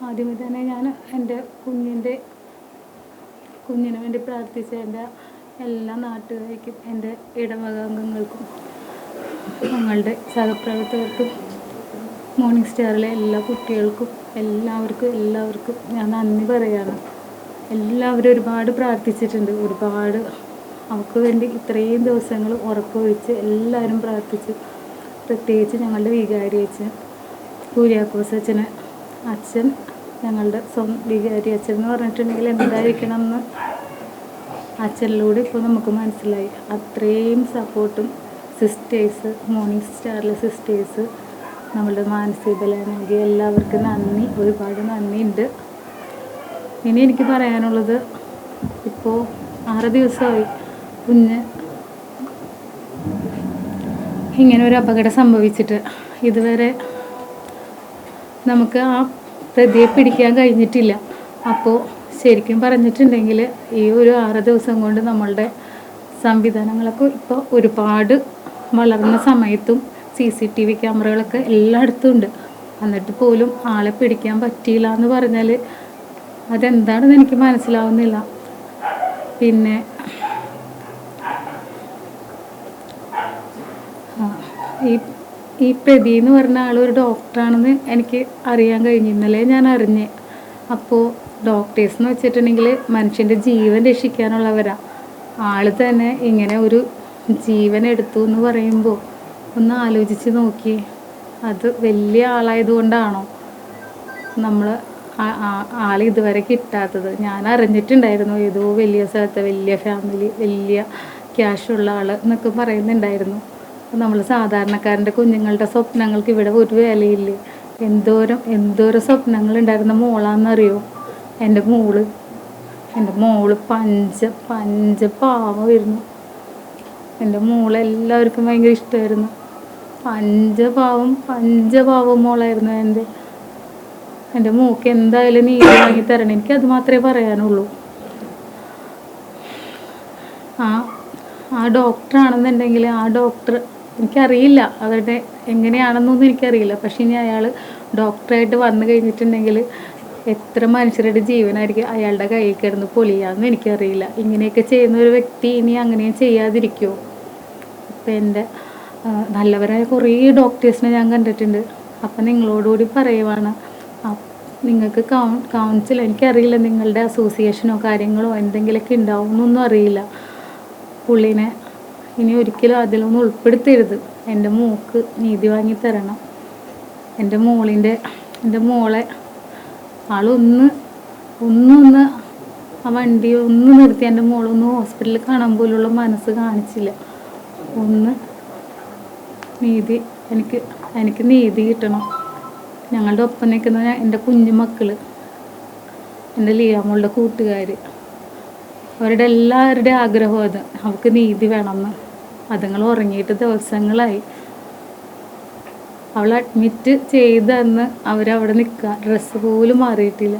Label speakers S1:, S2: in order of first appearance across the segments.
S1: ആദ്യമേ തന്നെ ഞാൻ എൻ്റെ കുഞ്ഞിന് വേണ്ടി പ്രാർത്ഥിച്ച എൻ്റെ എല്ലാ നാട്ടുകാർക്കും എൻ്റെ ഇടവകാംഗങ്ങൾക്കും ഞങ്ങളുടെ സഹപ്രവർത്തകർക്കും മോർണിംഗ് സ്റ്റാറിലെ എല്ലാ കുട്ടികൾക്കും എല്ലാവർക്കും ഞാൻ നന്ദി പറയുകയാണ്. എല്ലാവരും ഒരുപാട് പ്രാർത്ഥിച്ചിട്ടുണ്ട്. ഒരുപാട് അവൾക്ക് വേണ്ടി ഇത്രയും ദിവസങ്ങൾ ഉറക്കമൊഴിച്ച് എല്ലാവരും പ്രാർത്ഥിച്ചു. പ്രത്യേകിച്ച് ഞങ്ങളുടെ വികാരി അച്ഛൻ കുര്യാക്കോസ് അച്ഛൻ ഞങ്ങളുടെ വികാരി അച്ഛൻ എന്ന് പറഞ്ഞിട്ടുണ്ടെങ്കിൽ എന്തായിരിക്കണം എന്ന് അച്ഛനിലൂടെ ഇപ്പോൾ നമുക്ക് മനസ്സിലായി. അത്രയും സപ്പോർട്ടും സിസ്റ്റേഴ്സ്, മോർണിംഗ് സ്റ്റാറിലെ സിസ്റ്റേഴ്സ്, നമ്മളുടെ മാനസികബലാണെങ്കിൽ എല്ലാവർക്കും നന്ദി, ഒരുപാട് നന്ദിയുണ്ട്. ഇനി എനിക്ക് പറയാനുള്ളത്, ഇപ്പോൾ 6 ദിവസമായി കുഞ്ഞ് ഇങ്ങനെ ഒരു അപകടം സംഭവിച്ചിട്ട്. ഇതുവരെ നമുക്ക് ആ പ്രതിയെ പിടിക്കാൻ കഴിഞ്ഞിട്ടില്ല. അപ്പോൾ ശരിക്കും പറഞ്ഞിട്ടുണ്ടെങ്കിൽ ഈ ഒരു 6 ദിവസം കൊണ്ട് നമ്മളുടെ സംവിധാനങ്ങളൊക്കെ ഇപ്പോൾ ഒരുപാട് വളർന്ന സമയത്തും CCTV ക്യാമറകളൊക്കെ എല്ലായിടത്തും ഉണ്ട്. എന്നിട്ട് പോലും ആളെ പിടിക്കാൻ പറ്റിയില്ല എന്ന് പറഞ്ഞാൽ അതെന്താണെന്ന് എനിക്ക് മനസ്സിലാവുന്നില്ല. പിന്നെ ഈ പ്രതി എന്ന് പറഞ്ഞ ആളൊരു ഡോക്ടറാണെന്ന് എനിക്ക് അറിയാൻ കഴിഞ്ഞു. ഇന്നലെ ഞാൻ അറിഞ്ഞേ. അപ്പോൾ ഡോക്ടേഴ്സ് എന്ന് വെച്ചിട്ടുണ്ടെങ്കിൽ മനുഷ്യൻ്റെ ജീവൻ രക്ഷിക്കാനുള്ളവരാണ്. ആൾ തന്നെ ഇങ്ങനെ ഒരു ജീവൻ എടുത്തു എന്ന് പറയുമ്പോൾ ഒന്ന് ആലോചിച്ച് നോക്കി. അത് വലിയ ആളായതുകൊണ്ടാണോ നമ്മൾ ആൾ ഇതുവരെ കിട്ടാത്തത്? ഞാൻ അറിഞ്ഞിട്ടുണ്ടായിരുന്നു ഏതോ വലിയ സ്ഥലത്ത് വലിയ ഫാമിലി, വലിയ ക്യാഷുള്ള ആൾ എന്നൊക്കെ പറയുന്നുണ്ടായിരുന്നു. നമ്മൾ സാധാരണക്കാരൻ്റെ കുഞ്ഞുങ്ങളുടെ സ്വപ്നങ്ങൾക്ക് ഇവിടെ ഒരു വിലയില്ലേ? എന്തോരം സ്വപ്നങ്ങളുണ്ടായിരുന്ന മോളാണെന്നറിയോ എൻ്റെ മോള്. പഞ്ച പാവമായിരുന്നു എൻ്റെ മോള്. എല്ലാവർക്കും ഭയങ്കര ഇഷ്ടമായിരുന്നു. പഞ്ചപാവം മോളായിരുന്നു എൻ്റെ മോൾക്ക് എന്തായാലും നീതി വാങ്ങി തരണം. എനിക്കത് മാത്രമേ പറയാനുള്ളൂ. ആ ഡോക്ടറാണെന്നുണ്ടെങ്കിൽ ആ ഡോക്ടർ എനിക്കറിയില്ല അവരുടെ എങ്ങനെയാണെന്നൊന്നും എനിക്കറിയില്ല. പക്ഷേ ഇനി അയാൾ ഡോക്ടറായിട്ട് വന്നു കഴിഞ്ഞിട്ടുണ്ടെങ്കിൽ എത്ര മനുഷ്യരുടെ ജീവനായിരിക്കും അയാളുടെ കയ്യിൽ കിടന്ന് പൊളിയാന്ന് എനിക്കറിയില്ല. ഇങ്ങനെയൊക്കെ ചെയ്യുന്ന ഒരു വ്യക്തി ഇനി അങ്ങനെയും ചെയ്യാതിരിക്കുമോ? ഇപ്പം എൻ്റെ നല്ലവരായ കുറേ ഡോക്ടേഴ്സിനെ ഞാൻ കണ്ടിട്ടുണ്ട്. അപ്പം നിങ്ങളോടുകൂടി പറയുവാണ്, നിങ്ങൾക്ക് കൗൺസിൽ, എനിക്കറിയില്ല നിങ്ങളുടെ അസോസിയേഷനോ കാര്യങ്ങളോ എന്തെങ്കിലുമൊക്കെ ഉണ്ടാവുമെന്നൊന്നും അറിയില്ല. പുള്ളിനെ ഇനി ഒരിക്കലും അതിലൊന്നും ഉൾപ്പെടുത്തരുത്. എൻ്റെ മോൾക്ക് നീതി വാങ്ങി തരണം. എൻ്റെ മോളെ ആളൊന്ന് ആ വണ്ടി ഒന്ന് നിർത്തി എൻ്റെ മോളൊന്ന് ഹോസ്പിറ്റലിൽ കാണാൻ പോലുള്ള മനസ്സ് കാണിച്ചില്ല. എനിക്ക് നീതി കിട്ടണം. ഞങ്ങളുടെ ഒപ്പം നിൽക്കുന്ന എൻ്റെ കുഞ്ഞു മക്കൾ, എൻ്റെ ലിയാമോളുടെ കൂട്ടുകാർ, അവരുടെ എല്ലാവരുടെയും ആഗ്രഹം അത്, അവൾക്ക് നീതി വേണമെന്ന്. അതുങ്ങൾ ഉറങ്ങിയിട്ട് ദിവസങ്ങളായി. അവൾ അഡ്മിറ്റ് ചെയ്തെന്ന് അവരവിടെ നിൽക്കുക, ഡ്രസ്സ് പോലും മാറിയിട്ടില്ല.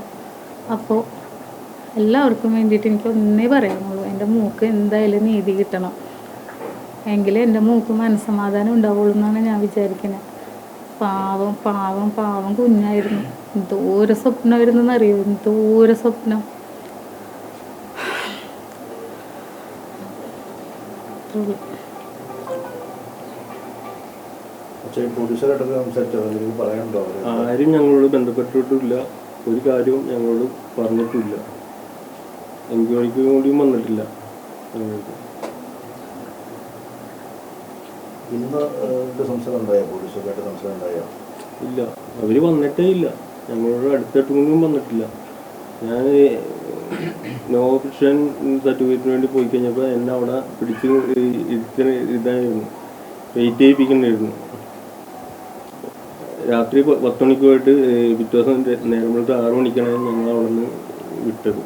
S1: അപ്പോൾ എല്ലാവർക്കും വേണ്ടിയിട്ട് എനിക്ക് ഒന്നേ പറയാനുള്ളൂ, എൻ്റെ മോൾക്ക് എന്തായാലും നീതി കിട്ടണം. എങ്കിലേ എൻ്റെ മോൾക്ക് മനസ്സമാധാനം ഉണ്ടാവുള്ളൂ എന്നാണ് ഞാൻ വിചാരിക്കുന്നത്. പാവം കുഞ്ഞായിരുന്നു. എന്തോരം സ്വപ്നമായിരുന്നു എന്നറിയോ? എന്തോരം സ്വപ്നം.
S2: ആരും ഞങ്ങളോട് ബന്ധപ്പെട്ടിട്ടില്ല. ഒരു കാര്യവും ഞങ്ങളോട് പറഞ്ഞിട്ടില്ല. എൻക്വയറിക്ക് കൂടിയും വന്നിട്ടില്ല. ഇല്ല, അവര് വന്നിട്ടേ ഇല്ല. ഞങ്ങളോട് അടുത്തിട്ടും വന്നിട്ടില്ല. ഞാൻ നോ ഓപ്ഷൻ സർട്ടിഫിക്കറ്റിന് വേണ്ടി പോയി കഴിഞ്ഞപ്പോൾ എന്നെ അവിടെ പിടിച്ച് ഇതായിരുന്നു, വെയിറ്റ് ചെയ്യിപ്പിക്കണ്ടായിരുന്നു. രാത്രി 10 മണിക്ക് പോയിട്ട് പിറ്റേ ദിവസം നേരം വെളുത്ത് 6 മണിക്കാണ് ഞങ്ങൾ അവിടെ നിന്ന് വിട്ടത്.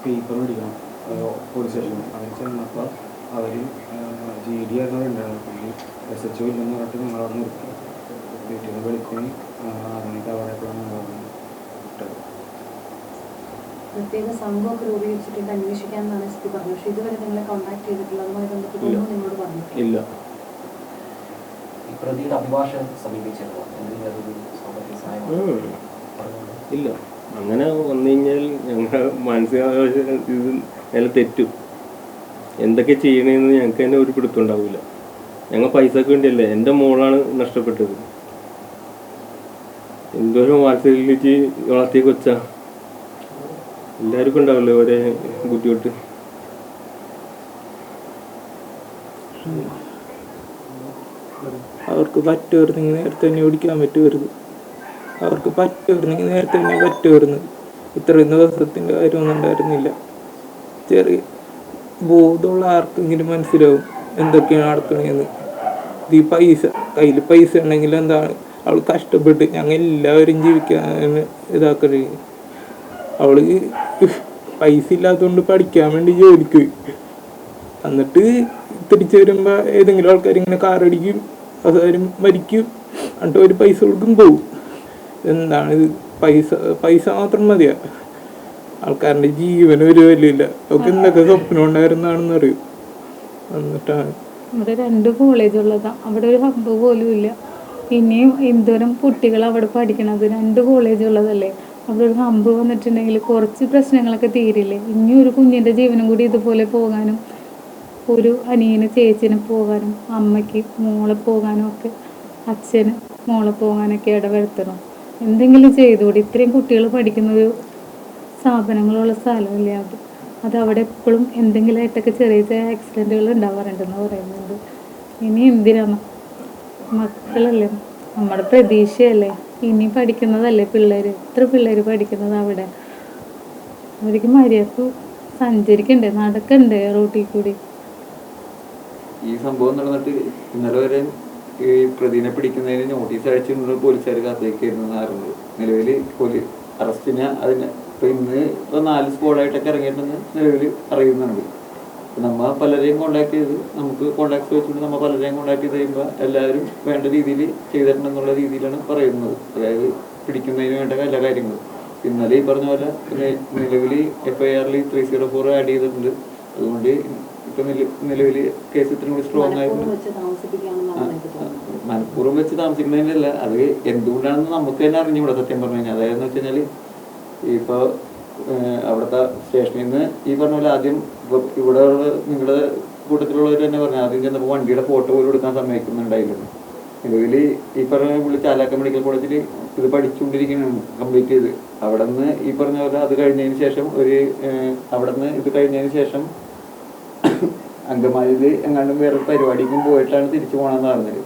S3: പേപ്പർ മേടിക്കണം പോലീസ് സ്റ്റേഷനിൽ. അവർ ചെന്നപ്പോൾ അവർ GD ഉണ്ടായിരുന്നു. SHO ഇല്ലെന്ന് പറഞ്ഞിട്ട് ഞങ്ങളവിടെ നിർത്തി. വീട്ടിൽ നിന്ന് വിളിക്കുകയും 6 മണിക്ക് അവിടെയൊക്കെയാണ് വിട്ടത്.
S4: പ്രത്യേക സംഘമൊക്കെ രൂപീകരിച്ചിട്ട് അന്വേഷിക്കാമെന്നാണ് SP പറഞ്ഞത്. പക്ഷേ ഇതുവരെ നിങ്ങളെ കോൺടാക്ട് ചെയ്തിട്ടില്ല. അതുമായി ബന്ധപ്പെട്ട് നിങ്ങളോട് പറഞ്ഞിട്ടില്ല. ഈ പ്രതിയുടെ അഭിഭാഷകൻ സമീപിച്ചിരുന്നു എന്തെങ്കിലും അതൊരു സാമ്പത്തിക സഹായം
S2: ഇല്ല. അങ്ങനെ വന്നു കഴിഞ്ഞാൽ ഞങ്ങൾ മാനസികാവകാശ ഇത് നല്ല തെറ്റും. എന്തൊക്കെ ചെയ്യണമെന്ന് ഞങ്ങൾക്ക് തന്നെ ഒരു പിടുത്തം ഉണ്ടാവില്ല. ഞങ്ങൾ പൈസക്ക് വേണ്ടിയല്ലേ. എൻ്റെ മോളാണ് നഷ്ടപ്പെട്ടത്. എന്തോരം വാത്സല്യച്ച് വളർത്തിയ കൊച്ച. എല്ലാവർക്കും ഉണ്ടാവില്ലേ ഒരേ ബുദ്ധിമുട്ട്.
S5: അവർക്ക് പറ്റുമായിരുന്നെങ്കിൽ നേരത്തെ തന്നെ ഓടിക്കാൻ പറ്റുമായിരുന്നു. അവർക്ക് പറ്റുമായിരുന്നെങ്കിൽ നേരത്തെ തന്നെ പറ്റുമായിരുന്നു. ഇത്രയും ദിവസത്തിൻ്റെ കാര്യമൊന്നും ഉണ്ടായിരുന്നില്ല. ചെറിയ ബോധമുള്ള ആർക്കെങ്കിലും മനസ്സിലാവും എന്തൊക്കെയാണ് നടക്കണേന്ന്. ഈ പൈസ കയ്യിൽ പൈസ ഉണ്ടെങ്കിൽ എന്താണ് അവൾ കഷ്ടപ്പെട്ട് ഞങ്ങൾ എല്ലാവരും ജീവിക്കാൻ ഇതാക്കണേ. അവൾ പൈസ ഇല്ലാത്തതുകൊണ്ട് പഠിക്കാൻ വേണ്ടി ജോലിക്ക് പോയി. എന്നിട്ട് തിരിച്ചു വരുമ്പോൾ ഏതെങ്കിലും ആൾക്കാർ ഇങ്ങനെ കാറടിക്കും, അതാരും മരിക്കും, എന്നിട്ട് ഒരു പൈസ കൊടുക്കും പോവും. എന്താണിത്? പൈസ മാത്രം മതിയാ. ആൾക്കാരുടെ ജീവന് ഒരു വിലയില്ല. അവർക്ക് എന്തൊക്കെ സ്വപ്നം ഉണ്ടായിരുന്നാണെന്ന് അറിയും. എന്നിട്ടാണ്
S1: ഇവിടെ 2 കോളേജുള്ളതാണ്. അവിടെ ഒരു ഹബ്ബ് പോലും ഇല്ല. ഇനിയും എന്തോരം കുട്ടികൾ അവിടെ പഠിക്കണത്. 2 കോളേജുള്ളതല്ലേ. അവിടെ ഒരു ഹബ്ബ് വന്നിട്ടുണ്ടെങ്കിൽ കുറച്ച് പ്രശ്നങ്ങളൊക്കെ തീരില്ലേ. ഇനി ഒരു കുഞ്ഞിൻ്റെ ജീവനും കൂടി ഇതുപോലെ പോകാനും, ഒരു അനിയന് ചേച്ചിന് പോകാനും, അമ്മയ്ക്ക് മോളെ പോകാനും ഒക്കെ, അച്ഛന് മോളെ പോകാനൊക്കെ ഇടവരുത്തണം. എന്തെങ്കിലും ചെയ്തുകൂടി. ഇത്രയും കുട്ടികൾ പഠിക്കുന്നൊരു സ്ഥാപനങ്ങളുള്ള സ്ഥലമല്ലേ അത് അവിടെ എപ്പോഴും എന്തെങ്കിലുമായിട്ടൊക്കെ ചെറിയ ചെറിയ ആക്സിഡൻറ്റുകൾ ഉണ്ടാവാറുണ്ടെന്ന് പറയുന്നുണ്ട്. ഇനി എന്തിനാണ്? മക്കളല്ലേ, നമ്മുടെ പ്രതീക്ഷയല്ലേ. ഇനി പഠിക്കുന്നതല്ലേ പിള്ളേർ. എത്ര പിള്ളേർ പഠിക്കുന്നത് അവിടെ. അവർക്ക് മര്യാദക്ക് സഞ്ചരിക്കണ്ടേ, നടക്കണ്ടേ റോട്ടിൽ കൂടി.
S6: ഈ സംഭവം നടന്നിട്ട് ഇന്നലെ വരെ ഈ പ്രതിനെ പിടിക്കുന്നതിന് നോട്ടീസ് അയച്ചിട്ടുള്ള പോലീസുകാർ കാത്തേക്കായിരുന്നു അറിഞ്ഞത്. നിലവിൽ അറസ്റ്റിന് അതിന് ഇപ്പം ഇന്ന് ഇപ്പോൾ 4 സ്ക്വാഡായിട്ടൊക്കെ ഇറങ്ങിയിട്ടുണ്ടെന്ന് നിലവിൽ അറിയുന്നുണ്ട്. നമ്മൾ പലരെയും കോൺടാക്ട് ചെയ്ത് നമുക്ക് കോൺടാക്ട്സ് വെച്ചുകൊണ്ട് നമ്മൾ പലരെയും കോൺടാക്ട് ചെയ്ത് കഴിയുമ്പോൾ എല്ലാവരും വേണ്ട രീതിയിൽ ചെയ്തിട്ടുണ്ടെന്നുള്ള രീതിയിലാണ് പറയുന്നത്. അതായത് പിടിക്കുന്നതിന് വേണ്ട എല്ലാ കാര്യങ്ങളും. ഇന്നലെ ഈ പറഞ്ഞ പോലെ നിലവിൽ FIR 304 ആഡ് ചെയ്തിട്ടുണ്ട്. അതുകൊണ്ട് ഇപ്പം നിലവിൽ കേസ് ഇത്രയും കൂടി സ്ട്രോങ് ആയിരുന്നു. മനഃപൂർവ്വം വെച്ച് താമസിക്കുന്നതിനല്ല, അത് എന്തുകൊണ്ടാണെന്ന് നമുക്ക് തന്നെ അറിഞ്ഞുകൂടാ സത്യം പറഞ്ഞു കഴിഞ്ഞാൽ. അതായത് വെച്ച് കഴിഞ്ഞാൽ ഇപ്പോൾ അവിടുത്തെ സ്റ്റേഷനിൽ നിന്ന് ഈ പറഞ്ഞ പോലെ ആദ്യം ഇപ്പോൾ ഇവിടെ നിങ്ങളുടെ കൂട്ടത്തിലുള്ളവർ തന്നെ പറഞ്ഞു ആദ്യം ചെന്നപ്പോൾ വണ്ടിയുടെ ഫോട്ടോ പോലും എടുക്കാൻ സമ്മതിക്കുന്നുണ്ടായിരുന്നു. നിലവിൽ ഈ പറഞ്ഞ പുള്ളി ചാലാക്ക മെഡിക്കൽ കോളേജിൽ ഇത് പഠിച്ചുകൊണ്ടിരിക്കുകയാണ് കംപ്ലീറ്റ് ചെയ്ത്. അവിടെ നിന്ന് ഈ പറഞ്ഞ പോലെ അത് കഴിഞ്ഞതിന് ശേഷം അവിടെ നിന്ന് ഇത് കഴിഞ്ഞതിന് ശേഷം അങ്കമാലിയിൽ എങ്ങാണ്ടും വേറെ പരിപാടിക്കും പോയിട്ടാണ് തിരിച്ചു പോകണമെന്ന് പറഞ്ഞത്.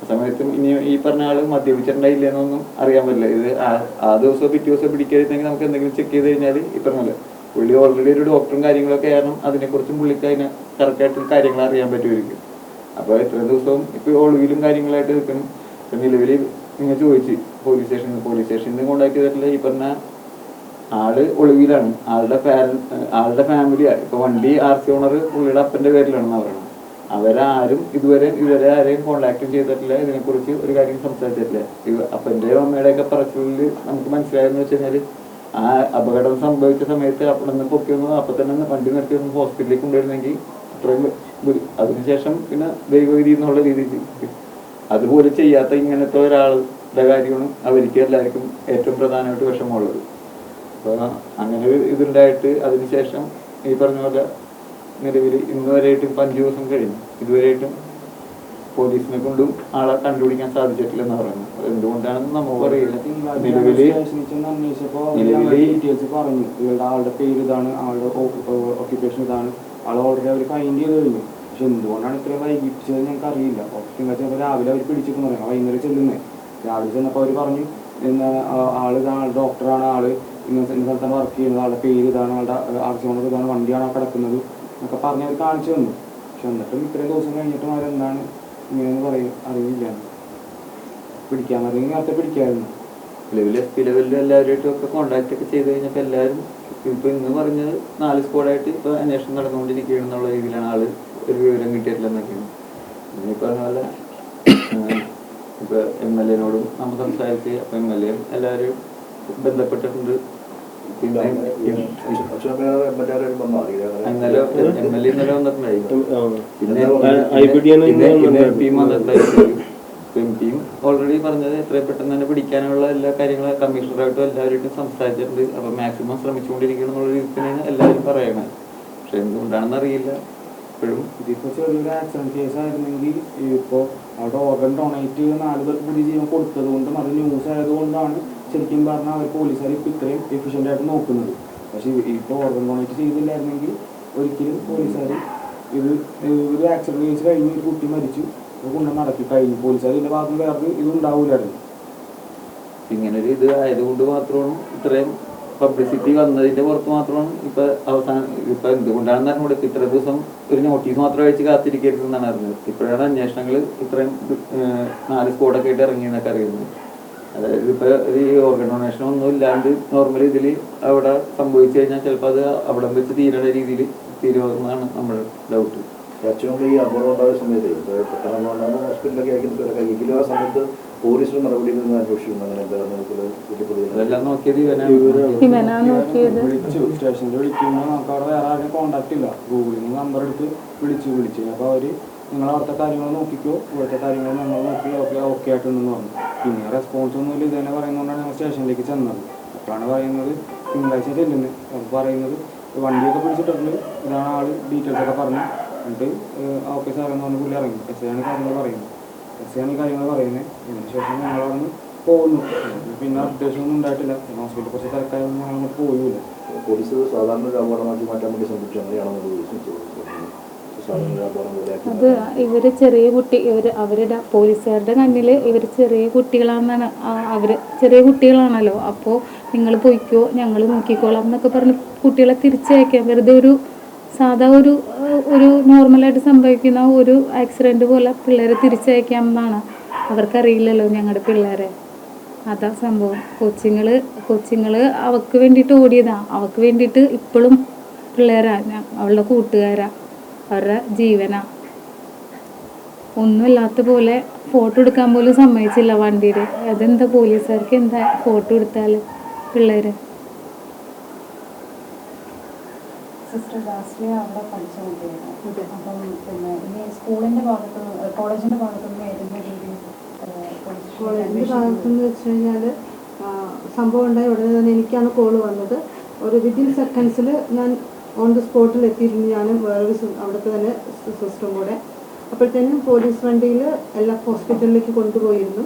S6: ആ സമയത്തും ഇനി ഈ പറഞ്ഞ ആൾ മദ്യപിച്ചിട്ടുണ്ടായില്ലെന്നൊന്നും അറിയാൻ പറ്റില്ല. ഇത് ആ ദിവസം പിറ്റേ ദിവസം പിടിക്കാതിരുന്നെങ്കിൽ നമുക്ക് എന്തെങ്കിലും ചെക്ക് ചെയ്ത് കഴിഞ്ഞാൽ ഈ പറഞ്ഞല്ലോ പുള്ളി ഓൾറെഡി ഒരു ഡോക്ടറും കാര്യങ്ങളൊക്കെ കാരണം അതിനെക്കുറിച്ചും പുള്ളിക്ക് അതിന് കറക്റ്റായിട്ട് കാര്യങ്ങൾ അറിയാൻ പറ്റുമായിരിക്കും. അപ്പോൾ ഇത്രയും ദിവസവും ഇപ്പോൾ ഒളിവിലും കാര്യങ്ങളായിട്ട് നിൽക്കണം. ഇപ്പം നിലവിൽ നിങ്ങൾ ചോദിച്ച് പോലീസ് സ്റ്റേഷനിൽ കോണ്ടാക്ട് ചെയ്തിട്ടില്ല. ഈ പറഞ്ഞ ആള് ഒളിവിലാണ്. ആളുടെ ഫാമിലിയാണ്. ഇപ്പോൾ വണ്ടി RC ഓണർ പുള്ളിയുടെ അപ്പൻ്റെ പേരിലാണെന്ന് പറയുന്നത്. അവരാരും ഇതുവരെ ആരെയും കോണ്ടാക്റ്റും ചെയ്തിട്ടില്ല. ഇതിനെക്കുറിച്ച് ഒരു കാര്യം സംസാരിച്ചിട്ടില്ല. അപ്പൻ്റെ അമ്മയുടെയൊക്കെ പറച്ചിലിൽ നമുക്ക് മനസ്സിലായെന്ന് വെച്ച് കഴിഞ്ഞാൽ ആ അപകടം സംഭവിച്ച സമയത്ത് അവിടെ നിന്ന് പൊക്കിയൊന്നും അപ്പം തന്നെ വണ്ടി നിർത്തി ഒന്ന് ഹോസ്പിറ്റലിലേക്ക് കൊണ്ടുവരുന്നെങ്കിൽ അത്രയും അതിനുശേഷം പിന്നെ ദൈവവിധി എന്നുള്ള രീതിയിൽ അതുപോലെ ചെയ്യാത്ത ഇങ്ങനത്തെ ഒരാളുടെ കാര്യമാണ് അവർക്ക് എല്ലാവർക്കും ഏറ്റവും പ്രധാനമായിട്ട് വിഷമമുള്ളത്. അപ്പോൾ അങ്ങനെ ഒരു ഇതുണ്ടായിട്ട് അതിനുശേഷം ഈ പറഞ്ഞ പോലെ നിലവിൽ ഇന്ന് വരെയായിട്ടും 5 ദിവസം കഴിഞ്ഞു. ഇതുവരെയായിട്ടും പോലീസിനെ കൊണ്ടും ആളെ കണ്ടുപിടിക്കാൻ സാധിച്ചിട്ടില്ലെന്ന് പറയുന്നത്. എന്തുകൊണ്ടാണെന്ന് നമുക്ക് അറിയില്ല.
S3: ഡീറ്റെയിൽസ് പറഞ്ഞു ഇവരുടെ ആളുടെ പേര് ഇതാണ്, ആളുടെ ഓക്യുപ്പേഷൻ ഇതാണ്, ആൾ ഓൾറെഡി അവർ ഫൈൻഡ് ചെയ്ത് കഴിഞ്ഞു. പക്ഷെ എന്തുകൊണ്ടാണ് ഇത്രയും വൈകിപ്പിച്ചത് ഞങ്ങൾക്ക് അറിയില്ല. തിങ്കളാഴ്ച രാവിലെ അവർ പിടിച്ചിട്ട് പറയാം വൈകുന്നേരം ചെല്ലുന്നത്. രാവിലെ ചെന്നപ്പോൾ അവർ പറഞ്ഞു ആള് ഡോക്ടറാണ്, ആള് ഇന്ന സ്ഥലത്താണ് വർക്ക് ചെയ്യുന്നത്, ആളുടെ പേര് ഇതാണ്, ആളുടെ RC ഓണർ ഇതാണ്, വണ്ടിയാണ് കിടക്കുന്നത് എന്നൊക്കെ പറഞ്ഞ് അവർ കാണിച്ചു തന്നു. പക്ഷെ എന്നിട്ടും ഇത്രയും ദിവസം കഴിഞ്ഞിട്ടും അവരെന്താണ് ഇങ്ങനെയെന്ന് പറയും അറിയില്ല. പിടിക്കാൻ മതിയെങ്കിൽ നേരത്തെ പിടിക്കാമായിരുന്നു.
S6: ലെവലിൽ എല്ലാവരുമായിട്ടും ഒക്കെ കോണ്ടാക്ട് ഒക്കെ ചെയ്ത് കഴിഞ്ഞപ്പോൾ എല്ലാവരും ഇപ്പോൾ ഇന്ന് പറഞ്ഞത് 4 സ്ക്വാഡായിട്ട് ഇപ്പോൾ അന്വേഷണം നടന്നുകൊണ്ടിരിക്കുകയാണെന്നുള്ള രീതിയിലാണ് ആള് ഒരു വിവരം കിട്ടിയിട്ടില്ലെന്നൊക്കെയാണ്. ഈ പറഞ്ഞ പോലെ ഇപ്പോൾ MLA-നോടും നമ്മൾ സംസാരിച്ച് അപ്പോൾ MLA എല്ലാവരും ബന്ധപ്പെട്ടിട്ടുണ്ട്. പിന്നെ ഇന്നലെ MLA ഇന്നലെ വന്നിട്ടുണ്ടായിരുന്നു. പിന്നെ MP വന്നിട്ടുണ്ടായിരുന്നു. എം പിയും ഓൾറെഡി പറഞ്ഞത് എത്രയും പെട്ടെന്ന് തന്നെ പിടിക്കാനുള്ള എല്ലാ കാര്യങ്ങളും കമ്മീഷണറായിട്ടും എല്ലാവരുമായിട്ടും സംസാരിച്ചിട്ടുണ്ട്. അപ്പോൾ മാക്സിമം ശ്രമിച്ചുകൊണ്ടിരിക്കണം എന്നുള്ള രീതിയിൽ തന്നെയാണ് എല്ലാവരും പറയണത്. പക്ഷെ എന്തുകൊണ്ടാണെന്ന് അറിയില്ല. ഇപ്പോഴും
S3: ഇതിപ്പോൾ ചെറിയൊരു ആക്സിഡന്റ് കേസ് ആയിരുന്നെങ്കിൽ ഇപ്പോൾ അവിടെ ഓർഗൻ ഡൊണേറ്റ് 4 പേർക്ക് പുതിയ ജീവൻ കൊടുത്തത് കൊണ്ടും അത് ന്യൂസ് ആയതുകൊണ്ടാണ് ശരിക്കും പറഞ്ഞാൽ അവർ പോലീസുകാർ ഇപ്പോൾ ഇത്രയും എഫിഷ്യൻ്റായിട്ട് നോക്കുന്നത്. പക്ഷേ ഇപ്പോൾ ഓർഗൻ ഡൊണേറ്റ് ചെയ്തില്ലായിരുന്നെങ്കിൽ ഒരിക്കലും പോലീസുകാർ ഇത് ഒരു ആക്സിഡന്റ് കേസ് കഴിഞ്ഞ് ഒരു കുട്ടി മരിച്ചു അത് കൊണ്ട് നടത്തി കഴിഞ്ഞു. പോലീസുകാർ ഇതിൻ്റെ ഭാഗത്ത് വേറെ ഇതുണ്ടാവില്ലായിരുന്നു.
S6: ഇങ്ങനൊരു ഇത് ആയതുകൊണ്ട് മാത്രമാണ് ഇത്രയും പബ്ലിസിറ്റി വന്നതിൻ്റെ പുറത്ത് മാത്രമാണ് ഇപ്പം എന്തുകൊണ്ടാണെന്ന് അറിഞ്ഞൂടെ ഇത്ര ദിവസം ഒരു നോട്ടീസ് മാത്രം അയച്ച് കാത്തിരിക്കരുതെന്നാണ് അറിഞ്ഞത്. ഇപ്പോഴാണ് അന്വേഷണങ്ങൾ ഇത്രയും 4 സ്ക്വാഡൊക്കെ ആയിട്ട് ഇറങ്ങിയെന്നൊക്കെ അറിയുന്നത്. അതായത് ഇപ്പോൾ ഈ ഓർഗൻ ഡൊണേഷൻ ഒന്നും ഇല്ലാണ്ട് നോർമൽ ഇതിൽ അവിടെ സംഭവിച്ചു കഴിഞ്ഞാൽ ചിലപ്പോൾ അത് അവിടെ വെച്ച് തീരുന്ന രീതിയിൽ തീരുമെന്നാണ് നമ്മുടെ ഡൗട്ട്.
S7: ഏറ്റവും ഈ അപകടം ഉണ്ടായ സമയത്ത് പെട്ടെന്ന് ഹോസ്പിറ്റലൊക്കെ ആയിരിക്കും ആ സമയത്ത് പോലീസിന്റെ നടപടിയിൽ നിന്ന് അന്വേഷിക്കുന്നു. അങ്ങനെ
S6: അതെല്ലാം നോക്കിയത്
S3: വിളിച്ചു സ്റ്റേഷനിൽ വിളിക്കുമ്പോൾ നമുക്ക് അവിടെ വേറെ ആരും കോൺടാക്ട് ഇല്ല. ഗൂഗിളിൽ നിന്ന് നമ്പർ എടുത്ത് വിളിച്ചു അപ്പോൾ അവർ നിങ്ങൾ അവിടുത്തെ കാര്യങ്ങൾ നോക്കിക്കോ, ഇവിടുത്തെ കാര്യങ്ങൾ ഞങ്ങൾ നോക്കി ഓക്കെ ആയിട്ടുണ്ടെന്ന് പറഞ്ഞു. പിന്നെ റെസ്പോൺസ് ഒന്നുമില്ല. ഇത് തന്നെ പറയുന്നതുകൊണ്ടാണ് ഞങ്ങൾ സ്റ്റേഷനിലേക്ക് ചെന്നത്. അപ്പോഴാണ് പറയുന്നത് തിങ്കളാഴ്ച ചെല്ലുന്നത്. അപ്പോൾ പറയുന്നത് വണ്ടിയൊക്കെ പിടിച്ചിട്ടുണ്ട്, ഇതാണ് ആൾ, ഡീറ്റെയിൽസ് ഒക്കെ പറഞ്ഞു. എന്നിട്ട് ഓക്കെ സാറെന്ന് പറഞ്ഞ് പുള്ളി ഇറങ്ങി. എസ് ഐ ആണ് കാര്യങ്ങൾ പറയുന്നത്. അതിന് ശേഷം ഞങ്ങളവിടെ പോകുന്നു. പിന്നെ അപ്ഡേഷൻ ഒന്നും ഉണ്ടായിട്ടില്ല. ഹോസ്പിറ്റലിൽ കുറച്ച് തിരക്കായൊന്നും ഞങ്ങൾ അങ്ങോട്ട് പോയില്ല.
S7: പോലീസ് സാധാരണ ഒരു അപകടമാക്കി മാറ്റാൻ വേണ്ടി ശ്രമിച്ചു. അങ്ങനെയാണെന്ന്
S1: അത് ഇവര് ചെറിയ അവരുടെ പോലീസുകാരുടെ കണ്ണിൽ ഇവർ ചെറിയ കുട്ടികളാണെന്നാണ്. ചെറിയ കുട്ടികളാണല്ലോ. അപ്പോൾ നിങ്ങൾ പോയിക്കോ, ഞങ്ങൾ നോക്കിക്കോളാം എന്നൊക്കെ പറഞ്ഞ് കുട്ടികളെ തിരിച്ചയക്കാം. വെറുതെ സാധാ ഒരു നോർമലായിട്ട് സംഭവിക്കുന്ന ഒരു ആക്സിഡൻറ്റ് പോലെ പിള്ളേരെ തിരിച്ചയക്കാമെന്നാണ്. അവർക്കറിയില്ലല്ലോ ഞങ്ങളുടെ പിള്ളേരെ. അതാ സംഭവം. കൊച്ചുങ്ങൾ അവൾക്ക് വേണ്ടിയിട്ട് ഓടിയതാണ്. അവൾക്ക് വേണ്ടിയിട്ട് ഇപ്പോഴും പിള്ളേരാ, അവളുടെ കൂട്ടുകാരാ, അവരുടെ ജീവനാ. ഒന്നുമില്ലാത്ത പോലെ ഫോട്ടോ എടുക്കാൻ പോലും സമ്മതിച്ചില്ല വണ്ടിയിൽ. അതെന്താ പോലീസുകാർക്ക് എന്താ ഫോട്ടോ എടുത്താൽ പിള്ളേർ?
S8: സിസ്റ്റർ ജാസ്ലിയ അവിടെ പഠിച്ച കുട്ടിയാണ്. അപ്പം പിന്നെ ഇനി സ്കൂളിൻ്റെ ഭാഗത്ത് കോളേജിൻ്റെ ഭാഗത്തുനിന്ന് ഏതെങ്കിലും രീതിയിൽ
S9: കോളേജിൻ്റെ ഭാഗത്തുനിന്ന് വെച്ച് കഴിഞ്ഞാൽ സംഭവം ഉണ്ടായ ഉടനെ തന്നെ എനിക്കാണ് കോള് വന്നത്. ഒരു വിത്തിൻ സെക്കൻഡ്സിൽ ഞാൻ ഓൺ ദി സ്പോട്ടിൽ എത്തിയിരുന്നു. ഞാനും വേറൊരു അവിടുത്തെ തന്നെ സിസ്റ്ററും കൂടെ. അപ്പോഴത്തേനും പോലീസ് വണ്ടിയിൽ എല്ലാ ഹോസ്പിറ്റലിലേക്ക് കൊണ്ടുപോയിരുന്നു.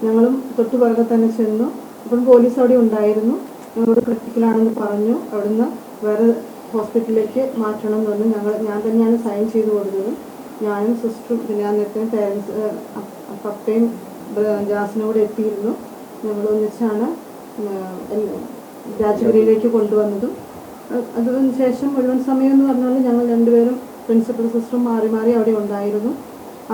S9: ഞങ്ങളും തൊട്ടു പുറകെ തന്നെ ചെന്നു. അപ്പം പോലീസ് അവിടെ ഉണ്ടായിരുന്നു. ഞങ്ങളോട് ക്രിട്ടിക്കലാണെന്ന് പറഞ്ഞു. അവിടുന്ന് വേറെ ഹോസ്പിറ്റലിലേക്ക് മാറ്റണം എന്ന് പറഞ്ഞു. ഞാൻ തന്നെയാണ് സൈൻ ചെയ്ത് കൊടുത്തത്. ഞാനും സിസ്റ്ററും പിന്നെ അന്നത്തെ പേരൻസ് പപ്പയും ജാസിനും കൂടെ എത്തിയിരുന്നു. ഞങ്ങൾ ഒന്നിച്ചാണ് രാജഗിരിയിലേക്ക് കൊണ്ടുവന്നതും. അതിന് ശേഷം മുഴുവൻ സമയം എന്ന് പറഞ്ഞാൽ ഞങ്ങൾ രണ്ടുപേരും പ്രിൻസിപ്പൽ സിസ്റ്ററും മാറി മാറി അവിടെ ഉണ്ടായിരുന്നു.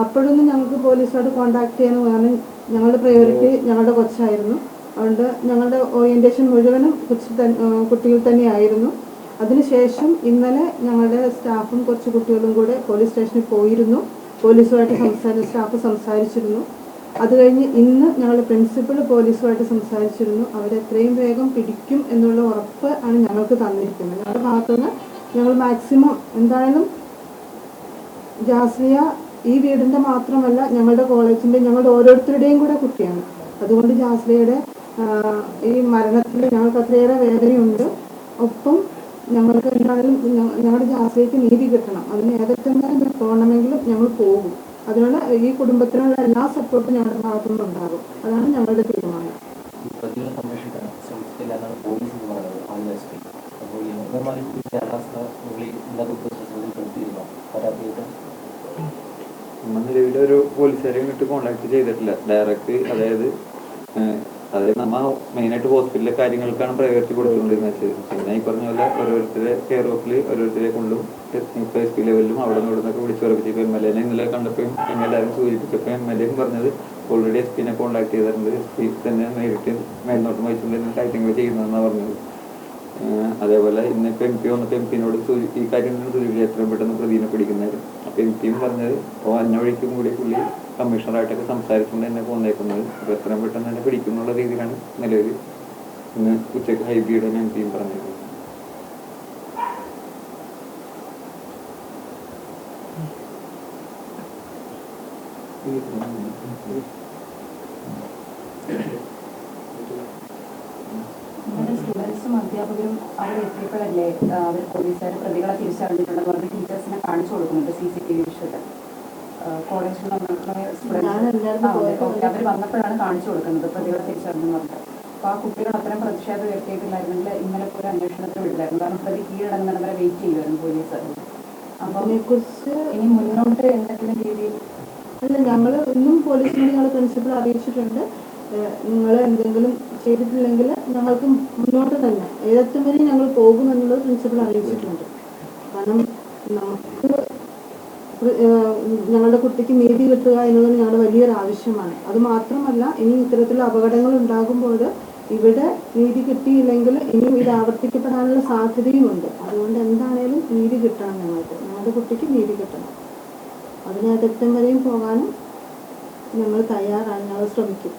S9: അപ്പോഴൊന്നും ഞങ്ങൾക്ക് പോലീസുമായിട്ട് കോൺടാക്ട് ചെയ്യാൻ, കാരണം ഞങ്ങളുടെ പ്രയോറിറ്റി ഞങ്ങളുടെ കൊച്ചായിരുന്നു. അതുകൊണ്ട് ഞങ്ങളുടെ ഓറിയൻറ്റേഷൻ മുഴുവനും കുട്ടികൾ തന്നെയായിരുന്നു. അതിനുശേഷം ഇന്നലെ ഞങ്ങളുടെ സ്റ്റാഫും കുറച്ച് കുട്ടികളും കൂടെ പോലീസ് സ്റ്റേഷനിൽ പോയിരുന്നു. പോലീസുമായിട്ട് സ്റ്റാഫ് സംസാരിച്ചിരുന്നു. അത് കഴിഞ്ഞ് ഇന്ന് ഞങ്ങളുടെ പ്രിൻസിപ്പൾ പോലീസുമായിട്ട് സംസാരിച്ചിരുന്നു. അവരെത്രയും വേഗം പിടിക്കും എന്നുള്ള ഉറപ്പ് ആണ് ഞങ്ങൾക്ക് തന്നിരിക്കുന്നത്. ഞങ്ങളുടെ ഭാഗത്തുനിന്ന് ഞങ്ങൾ മാക്സിമം എന്തായാലും ജാസ്ലിയ ഈ വീടിൻ്റെ മാത്രമല്ല ഞങ്ങളുടെ കോളേജിൻ്റെ ഞങ്ങളുടെ ഓരോരുത്തരുടെയും കൂടെ കുട്ടിയാണ്. അതുകൊണ്ട് ജാസ്ലിയയുടെ ഈ മരണത്തിൽ ഞങ്ങൾക്ക് അത്രയേറെ വേദനയുണ്ട്. ഒപ്പം ഞങ്ങൾക്ക് എന്തായാലും ഞങ്ങളുടെ ജാസ്ലിയയ്ക്ക് നീതി കിട്ടണം. അതിന് ഏതൊക്കെ പോകണമെങ്കിലും ഞങ്ങൾ പോകും. അതിനുള്ള ഈ കുടുംബത്തിനുള്ള എല്ലാ സപ്പോർട്ടും ഞങ്ങളുടെ ഭാഗത്തുനിന്ന് ഉണ്ടാകും. അതാണ് ഞങ്ങളുടെ തീരുമാനം.
S6: നമ്മൾ നിലവിലൊരു പോലീസുകാരെയും ഇട്ട് കോൺടാക്ട് ചെയ്തിട്ടില്ല ഡയറക്റ്റ്. അതായത് നമ്മൾ മെയിനായിട്ട് ഹോസ്പിറ്റലിലെ കാര്യങ്ങൾക്കാണ് പ്രയോറിറ്റി കൊടുത്തുകൊണ്ടിരുന്നത്. പിന്നെ ഈ പറഞ്ഞ പോലെ ഓരോരുത്തരെ കെയർ ഓഫിൽ ഓരോരുത്തരെ കൊണ്ടും ഇപ്പോൾ SP ലെവലിലും അവിടെ നിന്ന് ഇവിടുന്നൊക്കെ വിളിച്ച് ഉറപ്പിച്ചപ്പോൾ MLA ഇന്നലെ കണ്ടപ്പോഴും എല്ലാവരും സൂചിപ്പിച്ചപ്പോൾ MLA പറഞ്ഞത് ഓൾറെഡി SP കോൺടാക്ട് ചെയ്തിട്ടുണ്ട്. SP തന്നെ നേരിട്ട് മേൽനോട്ടം വഹിച്ചുകൊണ്ടിരുന്ന കാര്യങ്ങൾ ചെയ്യുന്നതെന്നാണ് പറഞ്ഞത്. അതേപോലെ ഇന്നിപ്പോൾ MP വന്നപ്പോൾ MP-നോട് ഈ കാര്യം സൂചിപ്പിച്ച് എത്രയും പെട്ടെന്ന് പ്രതിനെ പിടിക്കുന്നതായിരുന്നു. അപ്പോൾ MP പറഞ്ഞത് അപ്പോൾ അന്ന വഴിക്കും കൂടി പുള്ളി കമ്മീഷണറായിട്ടൊക്കെ സംസാരിച്ചുകൊണ്ട് തന്നെ പോന്നേക്കുന്നത്. അപ്പോൾ എത്രയും പെട്ടെന്ന് തന്നെ പിടിക്കുന്നുള്ള രീതിയിലാണ് നിലവിൽ ഇന്ന് ഉച്ചയ്ക്ക് ഹൈബിയുടെ MP പറഞ്ഞിരുന്നത്.
S8: സ്റ്റുഡൻസും അധ്യാപകരും അവിടെ എത്തിയപ്പോഴല്ലേ അവർ പോലീസുകാർ പ്രതികളെ തിരിച്ചറിഞ്ഞിട്ടുണ്ടെന്ന് പറഞ്ഞ് ടീച്ചേഴ്സിനെ കാണിച്ചു കൊടുക്കുന്നുണ്ട് CCTV വിഷയത്തിൽ. കോളേജിൽ അവർ വന്നപ്പോഴാണ് കാണിച്ചു കൊടുക്കുന്നത് പ്രതികളെ തിരിച്ചറിഞ്ഞെന്ന് പറഞ്ഞിട്ട്. അപ്പോൾ ആ കുട്ടികൾ അത്തരം പ്രതിഷേധം ഉയർത്തിയിട്ടില്ലായിരുന്നെങ്കിൽ ഇന്നലെ പോലും അന്വേഷണത്തിന് വിടില്ലായിരുന്നു. കാരണം പ്രതി കീഴടങ്ങുന്നത് വരെ വെയിറ്റ് ചെയ്യുമായിരുന്നു പോലീസ്. അപ്പം
S9: അതിനെക്കുറിച്ച്
S8: ഇനി മുന്നോട്ട് എന്തെങ്കിലും രീതിയിൽ
S9: അല്ല, ഞങ്ങൾ ഇന്നും പോലീസിനോട് ഞങ്ങൾ പ്രിൻസിപ്പൾ അറിയിച്ചിട്ടുണ്ട്. നിങ്ങൾ എന്തെങ്കിലും ചെയ്തിട്ടില്ലെങ്കിൽ ഞങ്ങൾക്ക് മുന്നോട്ട് തന്നെ ഏതറ്റം വരെ ഞങ്ങൾ പോകുമെന്നുള്ളത് പ്രിൻസിപ്പൾ അറിയിച്ചിട്ടുണ്ട്. കാരണം നമുക്ക് ഞങ്ങളുടെ കുട്ടിക്ക് നീതി കിട്ടുക എന്നുള്ളത് ഞങ്ങളുടെ വലിയൊരു ആവശ്യമാണ്. അത് മാത്രമല്ല, ഇനി ഇത്തരത്തിലുള്ള അപകടങ്ങൾ ഉണ്ടാകുമ്പോൾ ഇവിടെ നീതി കിട്ടിയില്ലെങ്കിൽ ഇനിയും ഇത് ആവർത്തിക്കപ്പെടാനുള്ള സാധ്യതയുമുണ്ട്. അതുകൊണ്ട് എന്താണേലും നീതി കിട്ടണം, ഞങ്ങളുടെ കുട്ടിക്ക് നീതി കിട്ടണം. അതിന് ഏതറ്റം വരെയും പോകാനും ഞങ്ങൾ തയ്യാറാണ്, ഞങ്ങൾ ശ്രമിക്കും.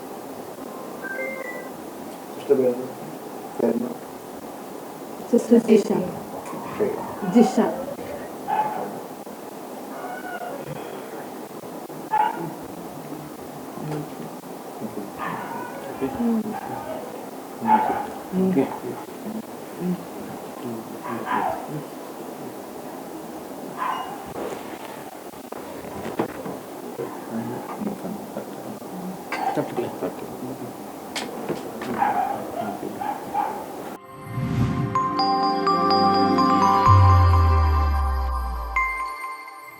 S9: സിസ്റ്റർ ജിഷ.
S5: തട്ടില്ല.